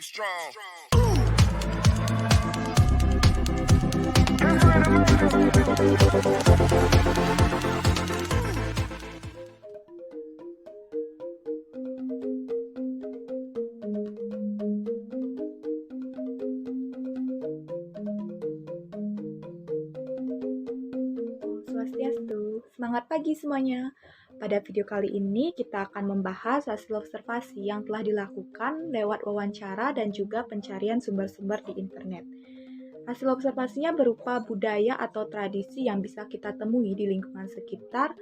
strong. Swastiastu, semangat pagi semuanya. Pada video kali ini kita akan membahas hasil observasi yang telah dilakukan lewat wawancara dan juga pencarian sumber-sumber di internet. Hasil observasinya berupa budaya atau tradisi yang bisa kita temui di lingkungan sekitar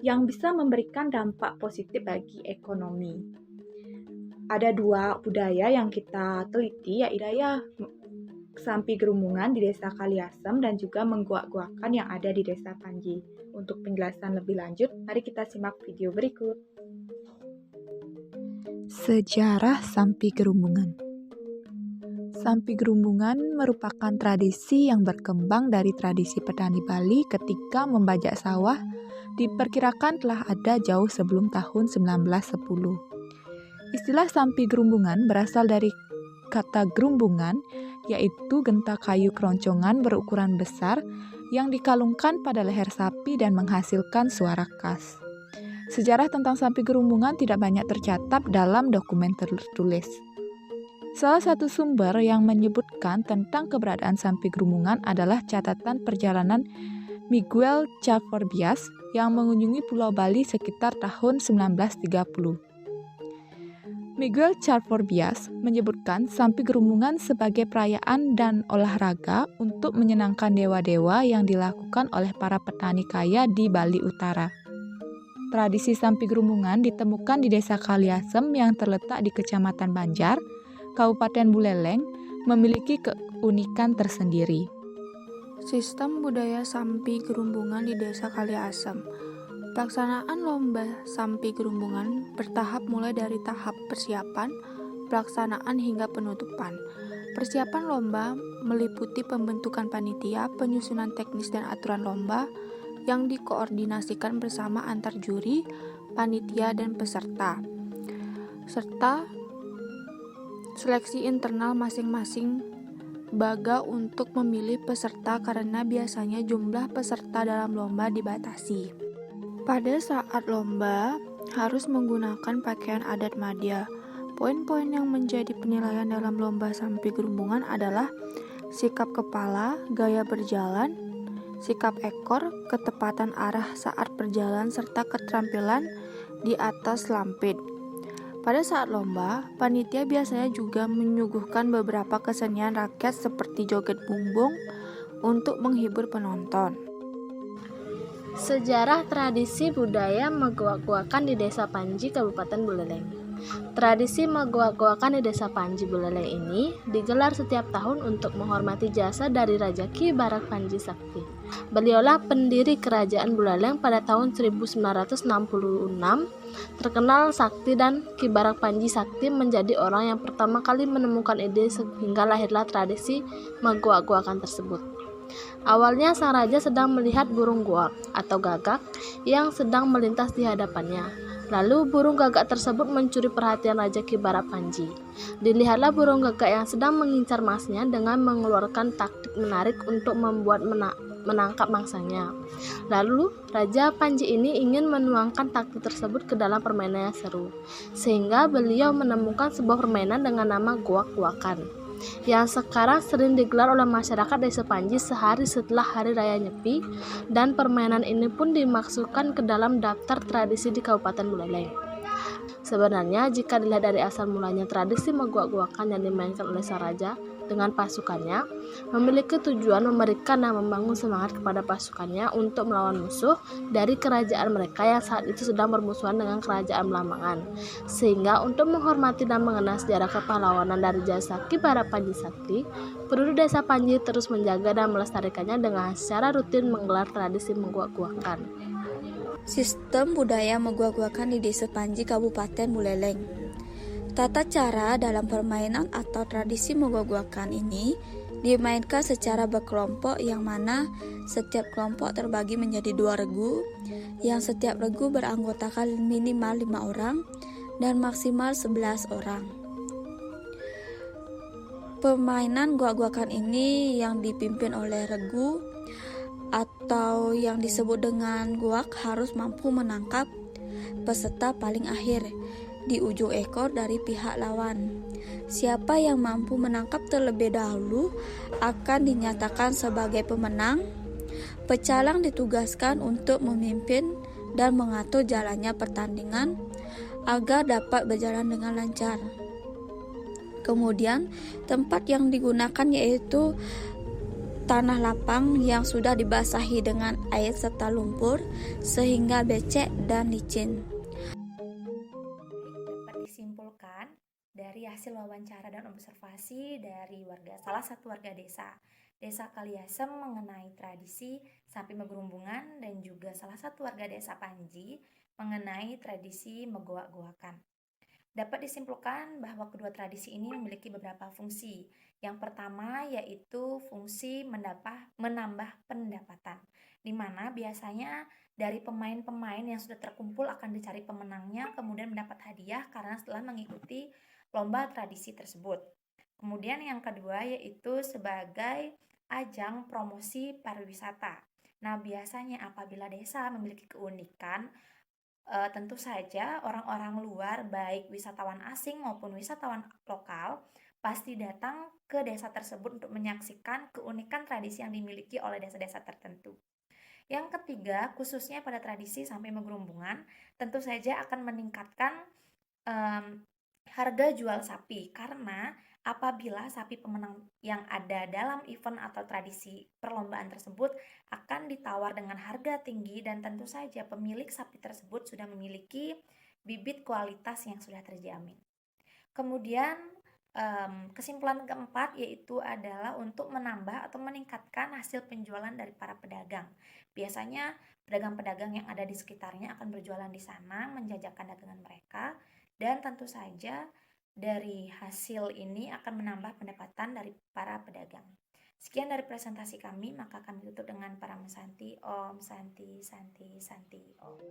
yang bisa memberikan dampak positif bagi ekonomi. Ada dua budaya yang kita teliti, yaitu budaya Sampi Gerumbungan di Desa Kaliasem dan juga Mengguak-guakan yang ada di Desa Panji. Untuk penjelasan lebih lanjut, mari kita simak video berikut. Sejarah Sampi Gerumbungan. Sampi Gerumbungan merupakan tradisi yang berkembang dari tradisi petani Bali ketika membajak sawah, diperkirakan telah ada jauh sebelum tahun 1910. Istilah Sampi Gerumbungan berasal dari kata gerumbungan, yaitu genta kayu keroncongan berukuran besar yang dikalungkan pada leher sapi dan menghasilkan suara khas. Sejarah tentang Sampi Gerumbungan tidak banyak tercatat dalam dokumen tertulis. Salah satu sumber yang menyebutkan tentang keberadaan Sampi Gerumbungan adalah catatan perjalanan Miguel Chaforbias yang mengunjungi Pulau Bali sekitar tahun 1930. Miguel Chaforbias menyebutkan Sampi Gerumbungan sebagai perayaan dan olahraga untuk menyenangkan dewa-dewa yang dilakukan oleh para petani kaya di Bali Utara. Tradisi Sampi Gerumbungan ditemukan di Desa Kaliasem yang terletak di Kecamatan Banjar, Kabupaten Buleleng, memiliki keunikan tersendiri. Sistem budaya Sampi Gerumbungan di Desa Kaliasem. Pelaksanaan lomba Sampi Gerumbungan bertahap mulai dari tahap persiapan, pelaksanaan hingga penutupan. Persiapan lomba meliputi pembentukan panitia, penyusunan teknis dan aturan lomba yang dikoordinasikan bersama antar juri, panitia dan peserta, serta seleksi internal masing-masing baga untuk memilih peserta karena biasanya jumlah peserta dalam lomba dibatasi. Pada saat lomba, harus menggunakan pakaian adat Madya. Poin-poin yang menjadi penilaian dalam lomba Sampi Gerumbungan adalah sikap kepala, gaya berjalan, sikap ekor, ketepatan arah saat berjalan, serta keterampilan di atas lampit. Pada saat lomba, panitia biasanya juga menyuguhkan beberapa kesenian rakyat seperti joget bumbung untuk menghibur penonton. Sejarah tradisi budaya Mengguak-guakan di Desa Panji, Kabupaten Buleleng. Tradisi Mengguak-guakan di Desa Panji, Buleleng ini digelar setiap tahun untuk menghormati jasa dari Raja Ki Barak Panji Sakti. Beliaulah pendiri Kerajaan Buleleng pada tahun 1966. Terkenal sakti dan Ki Barak Panji Sakti menjadi orang yang pertama kali menemukan ide sehingga lahirlah tradisi Mengguak-guakan tersebut. Awalnya sang raja sedang melihat burung guak atau gagak yang sedang melintas di hadapannya. Lalu burung gagak tersebut mencuri perhatian Raja Ki Barak Panji. Dilihatlah burung gagak yang sedang mengincar mangsanya dengan mengeluarkan taktik menarik untuk membuat menangkap mangsanya. Lalu Raja Panji ini ingin menuangkan taktik tersebut ke dalam permainan yang seru, sehingga beliau menemukan sebuah permainan dengan nama guak-guakan yang sekarang sering digelar oleh masyarakat Desa Panji sehari setelah Hari Raya Nyepi, dan permainan ini pun dimasukkan ke dalam daftar tradisi di Kabupaten Buleleng. Sebenarnya jika dilihat dari asal mulanya, tradisi Mengguak-guakan yang dimainkan oleh sang raja dengan pasukannya memiliki tujuan memberikan dan membangun semangat kepada pasukannya untuk melawan musuh dari kerajaan mereka yang saat itu sedang bermusuhan dengan kerajaan Belambangan. Sehingga untuk menghormati dan mengenal sejarah kepahlawanan dari jasa Ki Barak Panji Sakti, penduduk Desa Panji terus menjaga dan melestarikannya dengan secara rutin menggelar tradisi Mengguak-guakan. Sistem budaya Mengguak-guakan di Desa Panji, Kabupaten Buleleng. Tata cara dalam permainan atau tradisi Mengguak-guakan ini dimainkan secara berkelompok, yang mana setiap kelompok terbagi menjadi 2 regu, yang setiap regu beranggotakan minimal 5 orang dan maksimal 11 orang. Permainan guak-guakan ini yang dipimpin oleh regu atau yang disebut dengan guak harus mampu menangkap peserta paling akhir di ujung ekor dari pihak lawan. Siapa yang mampu menangkap terlebih dahulu akan dinyatakan sebagai pemenang. Pecalang ditugaskan untuk memimpin dan mengatur jalannya pertandingan agar dapat berjalan dengan lancar. Kemudian, tempat yang digunakan yaitu tanah lapang yang sudah dibasahi dengan air serta lumpur sehingga becek dan licin. Dapat disimpulkan dari hasil wawancara dan observasi dari salah satu warga desa Kaliasem mengenai tradisi Sampi Megerumbungan dan juga salah satu warga desa Panji mengenai tradisi megoak-goakan. Dapat disimpulkan bahwa kedua tradisi ini memiliki beberapa fungsi. Yang pertama yaitu fungsi menambah pendapatan, di mana biasanya dari pemain-pemain yang sudah terkumpul akan dicari pemenangnya, kemudian mendapat hadiah karena setelah mengikuti lomba tradisi tersebut. Kemudian yang kedua yaitu sebagai ajang promosi pariwisata. Nah, biasanya apabila desa memiliki keunikan, tentu saja orang-orang luar, baik wisatawan asing maupun wisatawan lokal, pasti datang ke desa tersebut untuk menyaksikan keunikan tradisi yang dimiliki oleh desa-desa tertentu. Yang ketiga, khususnya pada tradisi Sampi Megerumbungan, tentu saja akan meningkatkan harga jual sapi, karena apabila sapi pemenang yang ada dalam event atau tradisi perlombaan tersebut akan ditawar dengan harga tinggi, dan tentu saja pemilik sapi tersebut sudah memiliki bibit kualitas yang sudah terjamin. Kemudian kesimpulan keempat yaitu adalah untuk menambah atau meningkatkan hasil penjualan dari para pedagang. Biasanya pedagang-pedagang yang ada di sekitarnya akan berjualan di sana, menjajakan dagangan mereka, dan tentu saja dari hasil ini akan menambah pendapatan dari para pedagang. Sekian dari presentasi kami, maka kami tutup dengan para mesanti. Om Santi Santi Santi Om.